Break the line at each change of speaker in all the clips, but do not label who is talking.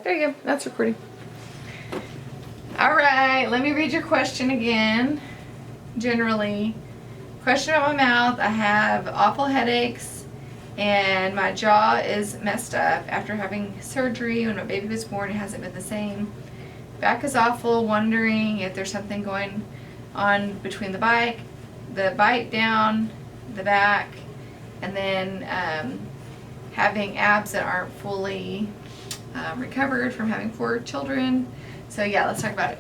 There you go. That's recording. All right, let me read your question again. Generally, question about my mouth. I have awful headaches and my jaw is messed up after having surgery. When my baby was born, it hasn't been the same. Back is awful, wondering if there's something going on between the bite down the back, and then having abs that aren't fully recovered from having 4 children. So yeah, let's talk about it.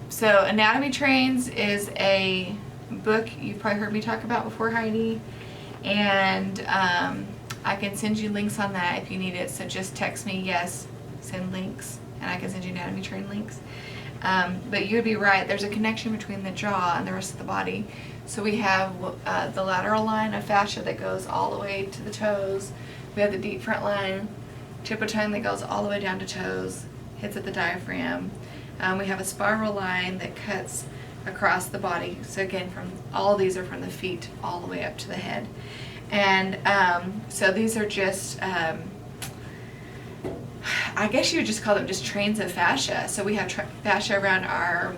So Anatomy Trains is a book you've probably heard me talk about before, Heidi, and I can send you links on that if you need it. So just text me yes, send links, and I can send you Anatomy Train links. But you would be right, there's a connection between the jaw and the rest of the body. So we have the lateral line of fascia that goes all the way to the toes. We have the deep front line, tip of tongue that goes all the way down to toes, hits at the diaphragm. We have a spiral line that cuts across the body. So again, from all of these are from the feet all the way up to the head. And so these are just, I guess you would just call them just trains of fascia. So we have fascia around our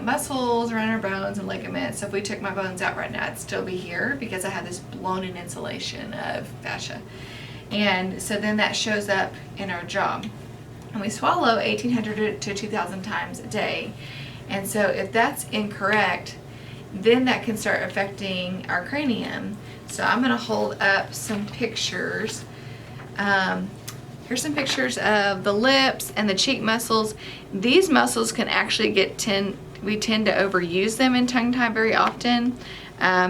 muscles, around our bones and ligaments. So if we took my bones out right now, it'd still be here because I have this blown-in insulation of fascia. And so then that shows up in our jaw. And we swallow 1,800 to 2,000 times a day. And so if that's incorrect, then that can start affecting our cranium. So I'm going to hold up some pictures. Here's some pictures of the lips and the cheek muscles. These muscles can actually we tend to overuse them in tongue tie very often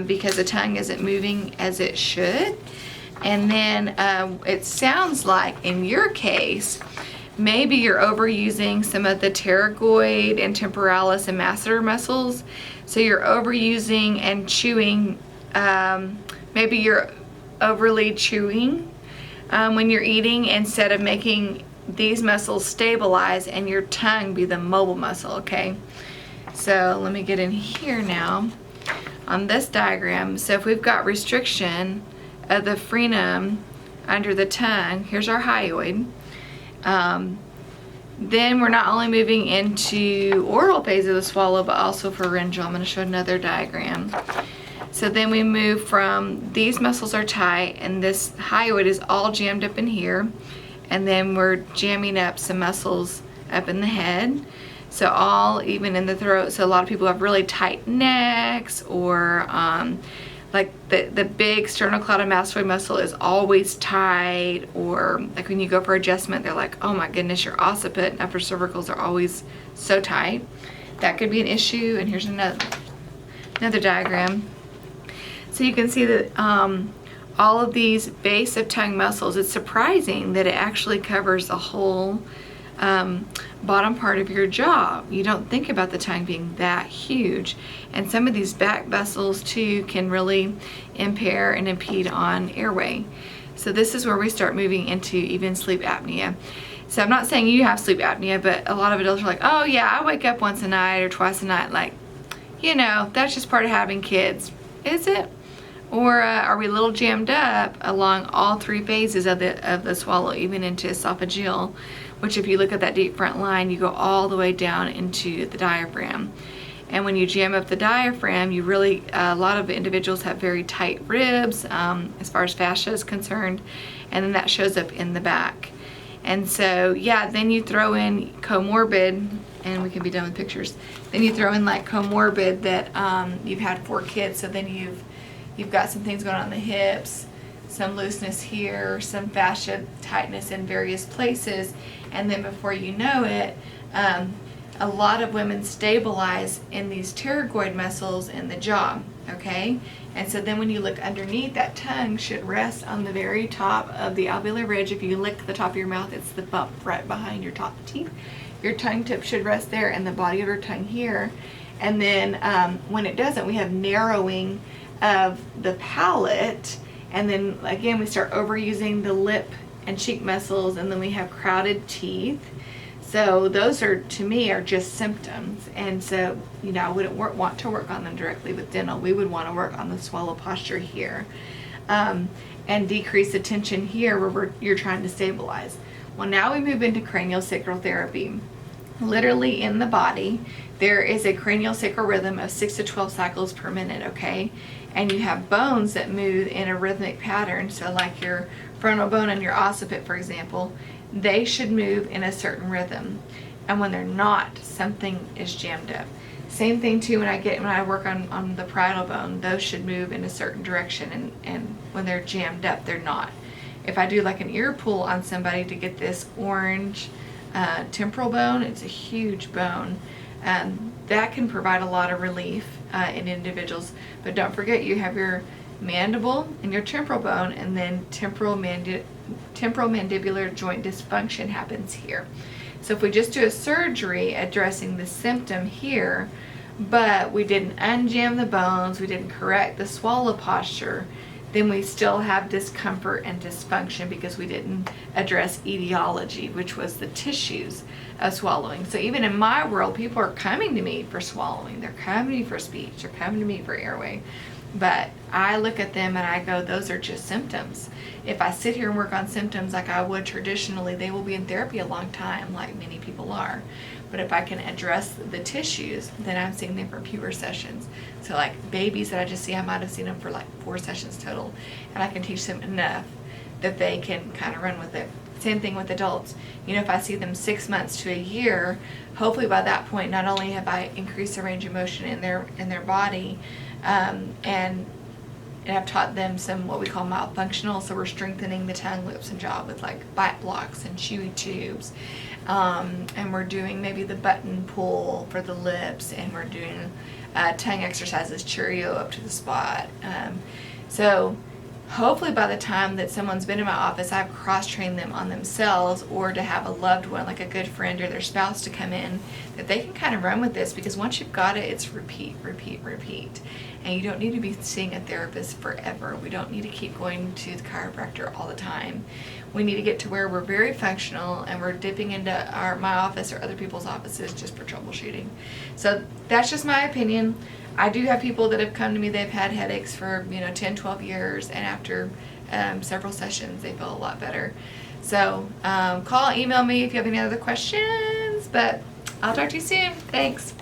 because the tongue isn't moving as it should. And then it sounds like in your case, maybe you're overusing some of the pterygoid and temporalis and masseter muscles. So you're overusing and chewing, maybe you're overly chewing when you're eating instead of making these muscles stabilize and your tongue be the mobile muscle, okay? So let me get in here now on this diagram. So if we've got restriction of the frenum under the tongue, here's our hyoid. Then we're not only moving into oral phase of the swallow, but also pharyngeal. I'm going to show another diagram. So then we move from, these muscles are tight and this hyoid is all jammed up in here. And then we're jamming up some muscles up in the head. So all even in the throat. So a lot of people have really tight necks, or like the big sternocleidomastoid muscle is always tight, or like when you go for adjustment, they're like, oh my goodness, your occiput and upper cervicals are always so tight. That could be an issue. And here's another diagram. So you can see that all of these base of tongue muscles, it's surprising that it actually covers the whole bottom part of your jaw. You don't think about the tongue being that huge. And some of these back muscles too can really impair and impede on airway. So this is where we start moving into even sleep apnea. So I'm not saying you have sleep apnea, but a lot of adults are like, oh yeah, I wake up once a night or twice a night. Like, you know, that's just part of having kids. Is it? Or are we a little jammed up along all 3 phases of the swallow, even into esophageal, which if you look at that deep front line, you go all the way down into the diaphragm. And when you jam up the diaphragm, you really, a lot of individuals have very tight ribs as far as fascia is concerned, and then that shows up in the back. And so, yeah, then you throw in comorbid, and we can be done with pictures. Then you throw in like comorbid that you've had 4 kids, so then you've got some things going on in the hips, some looseness here, some fascia tightness in various places, and then before you know it, a lot of women stabilize in these pterygoid muscles in the jaw, okay? And so then when you look underneath, that tongue should rest on the very top of the alveolar ridge. If you lick the top of your mouth, it's the bump right behind your top teeth. Your tongue tip should rest there and the body of your tongue here. And then when it doesn't, we have narrowing of the palate, and then again we start overusing the lip and cheek muscles, and then we have crowded teeth. So those are, to me, are just symptoms. And so, you know, I wouldn't want to work on them directly with dental. We would want to work on the swallow posture here and decrease the tension here where you're trying to stabilize. Well, now we move into craniosacral therapy. Literally in the body, there is a craniosacral rhythm of 6 to 12 cycles per minute, okay? And you have bones that move in a rhythmic pattern. So like your frontal bone and your occiput, for example, they should move in a certain rhythm. And when they're not, something is jammed up. Same thing too when I work on the parietal bone, those should move in a certain direction, and when they're jammed up, they're not. If I do like an ear pull on somebody to get this orange temporal bone, it's a huge bone, that can provide a lot of relief in individuals. But don't forget, you have your mandible and your temporal bone, and then temporal mandibular joint dysfunction happens here. So if we just do a surgery addressing the symptom here, but we didn't unjam the bones, we didn't correct the swallow posture, then we still have discomfort and dysfunction because we didn't address etiology, which was the tissues of swallowing. So even in my world, people are coming to me for swallowing, they're coming to me for speech, they're coming to me for airway. But I look at them and I go, those are just symptoms. If I sit here and work on symptoms like I would traditionally, they will be in therapy a long time, like many people are. But if I can address the tissues, then I'm seeing them for fewer sessions. So like babies that I just see, I might have seen them for like 4 sessions total. And I can teach them enough that they can kind of run with it. Same thing with adults. You know, if I see them 6 months to a year, hopefully by that point, not only have I increased the range of motion in their body, and I've taught them some what we call mild functional, so we're strengthening the tongue, lips, and jaw with like bite blocks and chewy tubes, and we're doing maybe the button pull for the lips, and we're doing tongue exercises, Cheerio up to the spot. So hopefully by the time that someone's been in my office, I've cross-trained them on themselves, or to have a loved one, like a good friend or their spouse, to come in, that they can kind of run with this, because once you've got it, it's repeat, repeat, repeat. And you don't need to be seeing a therapist forever. We don't need to keep going to the chiropractor all the time. We need to get to where we're very functional and we're dipping into my office or other people's offices just for troubleshooting. So that's just my opinion. I do have people that have come to me, they've had headaches for 10, 12 years, and after several sessions they feel a lot better. So call, email me if you have any other questions, but I'll talk to you soon. Thanks.